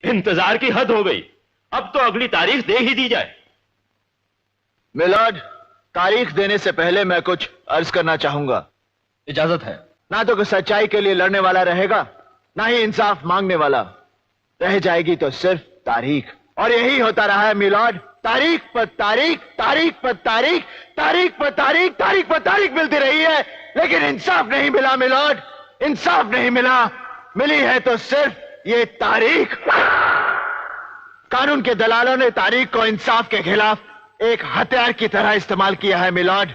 इंतजार की हद हो गई। अब तो अगली तारीख दे ही दी जाए। मिलॉर्ड, तारीख देने से पहले मैं कुछ अर्ज करना चाहूंगा। इजाजत है। ना तो कोई सच्चाई के लिए लड़ने वाला रहेगा, ना ही इंसाफ मांगने वाला। रह जाएगी तो सिर्फ तारीख। और यही होता रहा है मिलॉर्ड। तारीख पर तारीख, तारीख पर तारीख, तारीख पर तारीख, तारीख पर तारीख मिलती रही है, लेकिन इंसाफ नहीं मिला मिलॉर्ड। इंसाफ नहीं मिला। मिली है तो सिर्फ ये तारीख। कानून के दलालों ने तारीख को इंसाफ के खिलाफ एक हथियार की तरह इस्तेमाल किया है मिलॉर्ड।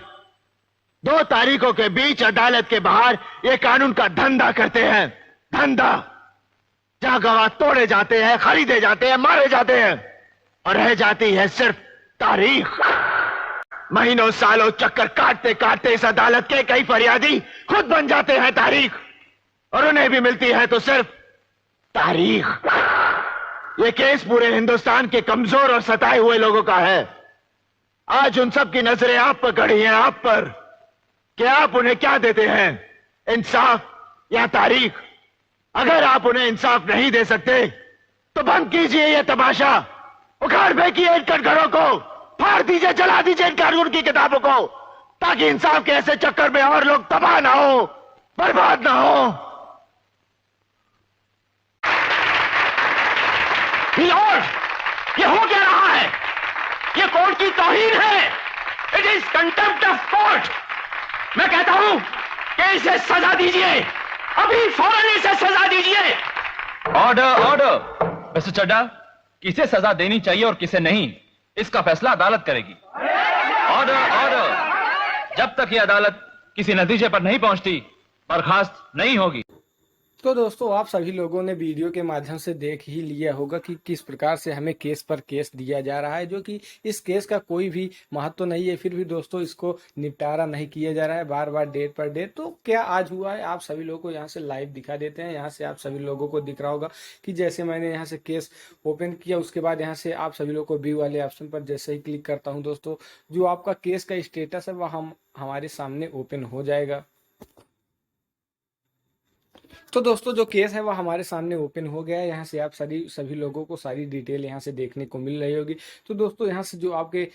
2 तारीखों के बीच अदालत के बाहर ये कानून का धंधा करते हैं। धंधा जहां गवाह तोड़े जाते हैं, खरीदे जाते हैं, मारे जाते हैं, और रह जाती है सिर्फ तारीख। महीनों सालों चक्कर काटते काटते इस अदालत के कई फरियादी खुद बन जाते हैं तारीख, और उन्हें भी मिलती है तो सिर्फ तारीख। ये केस पूरे हिंदुस्तान के कमजोर और सताए हुए लोगों का है। आज उन सब की नजरें आप पर गड़ी हैं, आप पर, कि आप उन्हें क्या देते हैं, इंसाफ या तारीख। अगर आप उन्हें इंसाफ नहीं दे सकते तो बंद कीजिए ये तमाशा। उखाड़ फेंकिए इन कटघरों को, फाड़ दीजिए, जला दीजिए इन कानून की किताबों को, ताकि इंसाफ के ऐसे चक्कर में और लोग तबाह ना हो, बर्बाद ना हो। लॉर्ड, ये हो क्या रहा है? ये कोर्ट की तौहीन है। It is contempt of court. मैं कहता हूं कि इसे सजा दीजिए, अभी फौरन इसे सजा दीजिए। Order, order. मिस्टर चड्ढा, किसे सजा देनी चाहिए और किसे नहीं, इसका फैसला अदालत करेगी। Order, order. जब तक ये अदालत किसी नतीजे पर नहीं पहुंचती, बर्खास्त नहीं होगी। तो दोस्तों, आप सभी लोगों ने वीडियो के माध्यम से देख ही लिया होगा कि किस प्रकार से हमें केस पर केस दिया जा रहा है, जो कि इस केस का कोई भी महत्व नहीं है, फिर भी दोस्तों इसको निपटारा नहीं किया जा रहा है, बार बार डेट पर डेट। तो क्या आज हुआ है, आप सभी लोगों को यहाँ से लाइव दिखा देते हैं। यहाँ से आप सभी लोगों को दिख रहा होगा कि जैसे मैंने यहाँ से केस ओपन किया, उसके बाद यहाँ से आप सभी लोगों को व्यू वाले ऑप्शन पर जैसे ही क्लिक करता हूँ दोस्तों, जो आपका केस का स्टेटस है वह हमारे सामने ओपन हो जाएगा। तो दोस्तों, जो केस है वह हमारे सामने ओपन हो गया है। यहाँ से आप सभी लोगों को सारी डिटेल यहाँ से देखने को मिल रही होगी। तो दोस्तों, यहाँ से जो आपके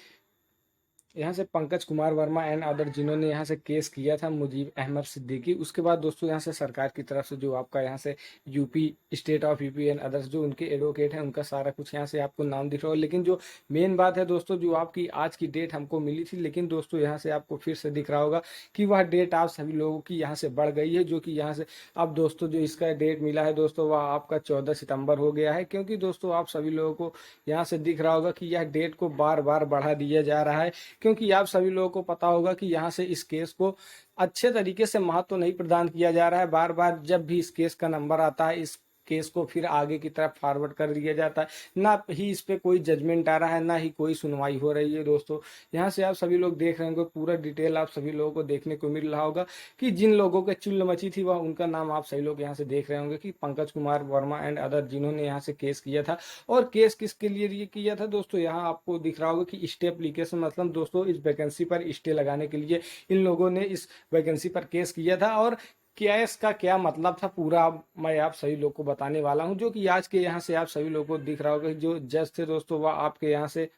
यहाँ से पंकज कुमार वर्मा एंड अदर जिन्होंने यहाँ से केस किया था, मुजीब अहमद सिद्दीकी। उसके बाद दोस्तों यहाँ से सरकार की तरफ से जो आपका यहाँ से UP, state of UP and others जो उनके एडवोकेट हैं, उनका सारा कुछ यहाँ से आपको नाम दिख रहा होगा। लेकिन जो मेन बात है दोस्तों, जो आपकी आज की डेट हमको मिली थी, लेकिन दोस्तों यहाँ से आपको फिर से दिख रहा होगा कि वह डेट आप सभी लोगों की यहाँ से बढ़ गई है, जो कि यहाँ से अब दोस्तों जो इसका डेट मिला है दोस्तों, वह आपका 14 सितंबर हो गया है। क्योंकि दोस्तों आप सभी लोगों को यहाँ से दिख रहा होगा कि यह डेट को बार बार बढ़ा दिया जा रहा है, क्योंकि आप सभी लोगों को पता होगा कि यहाँ से इस केस को अच्छे तरीके से महत्व नहीं प्रदान किया जा रहा है। बार बार जब भी इस केस का नंबर आता है, इस केस को फिर आगे की तरफ फॉरवर्ड कर दिया जाता है, ना ही इस पे कोई जजमेंट आ रहा है, ना ही कोई सुनवाई हो रही है। दोस्तों यहाँ से आप सभी लोग देख रहे होंगे, पूरा डिटेल आप सभी लोगों को देखने को मिल रहा होगा कि जिन लोगों के चुल मची थी वह उनका नाम आप सभी लोग यहाँ से देख रहे होंगे कि पंकज कुमार वर्मा एंड अदर, जिन्होंने यहाँ से केस किया था। और केस किसके लिए ये किया था दोस्तों, यहाँ आपको दिख रहा होगा कि स्टे एप्लीकेशन, मतलब दोस्तों इस वैकेंसी पर स्टे लगाने के लिए इन लोगों ने इस वैकेंसी पर केस किया था। और केस का क्या मतलब था पूरा मैं आप सभी लोग को बताने वाला हूं, जो कि आज के यहाँ से आप सभी लोगों को दिख रहा होगा। जो जज थे दोस्तों, वह आपके यहाँ से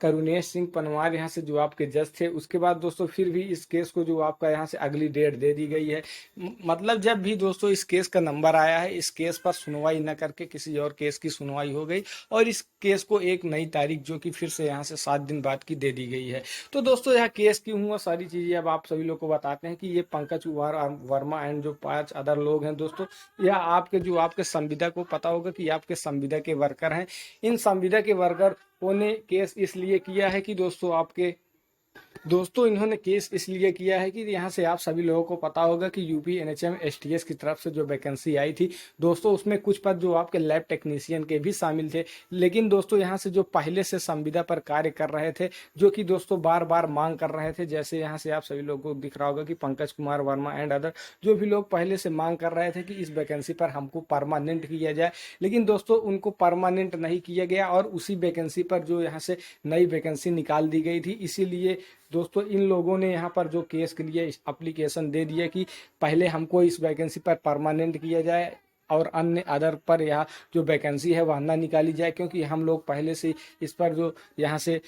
करुणेश सिंह पनवार यहाँ से जो आपके जज थे। उसके बाद दोस्तों फिर भी इस केस को जो आपका यहाँ से अगली डेट दे दी गई है। मतलब जब भी दोस्तों इस केस का नंबर आया है, इस केस पर सुनवाई न करके किसी और केस की सुनवाई हो गई, और इस केस को एक नई तारीख जो कि फिर से यहाँ से 7 दिन बाद की दे दी गई है। तो दोस्तों यह केस क्यों हुआ, सारी चीज़ें अब आप सभी लोग को बताते हैं कि ये पंकज कुमार वर्मा एंड जो 5 अदर लोग हैं दोस्तों, यह आपके संविदा को पता होगा कि आपके संविदा के वर्कर हैं। इन संविदा के वर्कर ने केस इसलिए किया है कि दोस्तों इन्होंने केस इसलिए किया है कि यहाँ से आप सभी लोगों को पता होगा कि यूपी एनएचएम एसटीएस की तरफ से जो वैकेंसी आई थी दोस्तों, उसमें कुछ पद जो आपके लैब टेक्नीशियन के भी शामिल थे। लेकिन दोस्तों यहाँ से जो पहले से संविदा पर कार्य कर रहे थे, जो कि दोस्तों बार बार मांग कर रहे थे, जैसे यहाँ से आप सभी लोगों को दिख रहा होगा कि पंकज कुमार वर्मा एंड अदर, जो भी लोग पहले से मांग कर रहे थे कि इस वैकेंसी पर हमको परमानेंट किया जाए, लेकिन दोस्तों उनको परमानेंट नहीं किया गया, और उसी वैकेंसी पर जो यहाँ से नई वैकेंसी निकाल दी गई थी। इसीलिए दोस्तों इन लोगों ने यहाँ पर जो केस के लिए एप्लीकेशन दे दिया कि पहले हमको इस वैकेंसी पर परमानेंट किया जाए, और अन्य अदर पर यहाँ जो वैकेंसी है वह ना निकाली जाए, क्योंकि हम लोग पहले से इस पर जो यहाँ से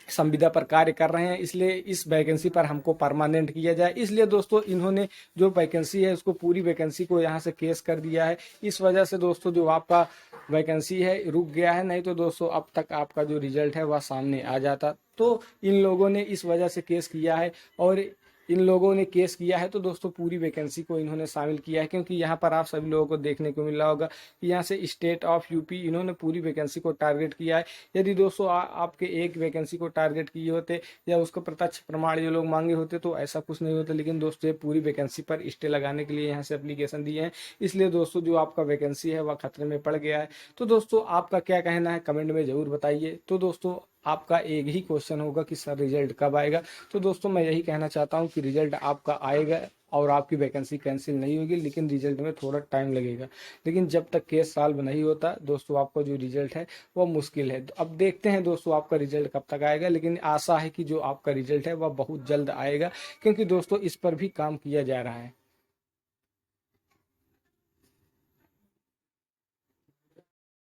संविदा पर कार्य कर रहे हैं, इसलिए इस वैकेंसी पर हमको परमानेंट किया जाए। इसलिए दोस्तों इन्होंने जो वैकेंसी है उसको पूरी वैकेंसी को यहाँ से केस कर दिया है। इस वजह से दोस्तों जो आपका वैकेंसी है रुक गया है, नहीं तो दोस्तों अब तक आपका जो रिजल्ट है वह सामने आ जाता। तो इन लोगों ने इस वजह से केस किया है, और इन लोगों ने केस किया है तो दोस्तों पूरी वैकेंसी को इन्होंने शामिल किया है, क्योंकि यहाँ पर आप सभी लोगों को देखने को मिल रहा होगा कि यहाँ से स्टेट ऑफ यूपी इन्होंने पूरी वैकेंसी को टारगेट किया है। यदि दोस्तों आपके एक वैकेंसी को टारगेट किए होते या उसको प्रत्यक्ष प्रमाण ये लोग मांगे होते तो ऐसा कुछ नहीं होता, लेकिन दोस्तों ये पूरी वैकेंसी पर स्टे लगाने के लिए यहाँ से एप्लीकेशन दिए हैं। इसलिए दोस्तों जो आपका वैकेंसी है वह खतरे में पड़ गया है। तो दोस्तों आपका क्या कहना है कमेंट में ज़रूर बताइए। तो दोस्तों आपका एक ही क्वेश्चन होगा कि सर रिजल्ट कब आएगा। तो दोस्तों मैं यही कहना चाहता हूं कि रिजल्ट आपका आएगा और आपकी वैकेंसी कैंसिल नहीं होगी, लेकिन रिजल्ट में थोड़ा टाइम लगेगा। लेकिन जब तक केस सॉल्व नहीं होता दोस्तों आपका जो रिजल्ट है वो मुश्किल है। अब देखते हैं दोस्तों आपका रिजल्ट कब तक आएगा, लेकिन आशा है कि जो आपका रिजल्ट है वह बहुत जल्द आएगा, क्योंकि दोस्तों इस पर भी काम किया जा रहा है।